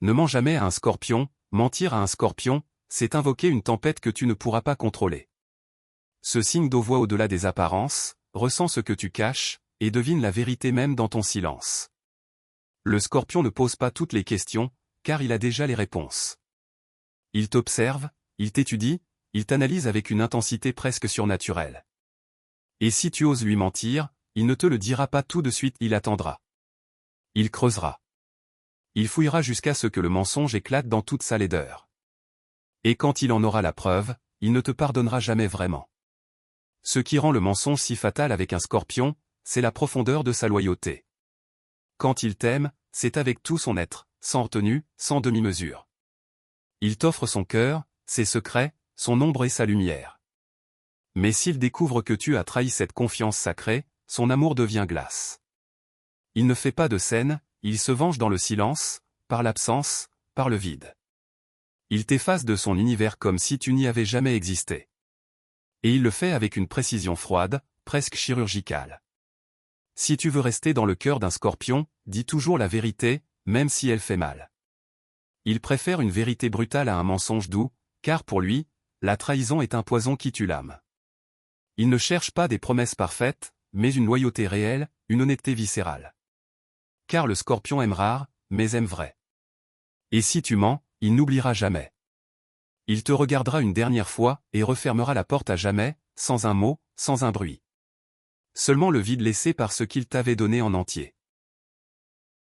Ne mens jamais à un scorpion. Mentir à un scorpion, c'est invoquer une tempête que tu ne pourras pas contrôler. Ce signe d'eau voit au-delà des apparences, ressent ce que tu caches, et devine la vérité même dans ton silence. Le scorpion ne pose pas toutes les questions, car il a déjà les réponses. Il t'observe, il t'étudie, il t'analyse avec une intensité presque surnaturelle. Et si tu oses lui mentir, il ne te le dira pas tout de suite, il attendra. Il creusera. Il fouillera jusqu'à ce que le mensonge éclate dans toute sa laideur. Et quand il en aura la preuve, il ne te pardonnera jamais vraiment. Ce qui rend le mensonge si fatal avec un scorpion, c'est la profondeur de sa loyauté. Quand il t'aime, c'est avec tout son être, sans retenue, sans demi-mesure. Il t'offre son cœur, ses secrets, son ombre et sa lumière. Mais s'il découvre que tu as trahi cette confiance sacrée, son amour devient glace. Il ne fait pas de scène, il se venge dans le silence, par l'absence, par le vide. Il t'efface de son univers comme si tu n'y avais jamais existé. Et il le fait avec une précision froide, presque chirurgicale. Si tu veux rester dans le cœur d'un scorpion, dis toujours la vérité, même si elle fait mal. Il préfère une vérité brutale à un mensonge doux, car pour lui, la trahison est un poison qui tue l'âme. Il ne cherche pas des promesses parfaites, mais une loyauté réelle, une honnêteté viscérale. Car le scorpion aime rare, mais aime vrai. Et si tu mens, il n'oubliera jamais. Il te regardera une dernière fois, et refermera la porte à jamais, sans un mot, sans un bruit. Seulement le vide laissé par ce qu'il t'avait donné en entier.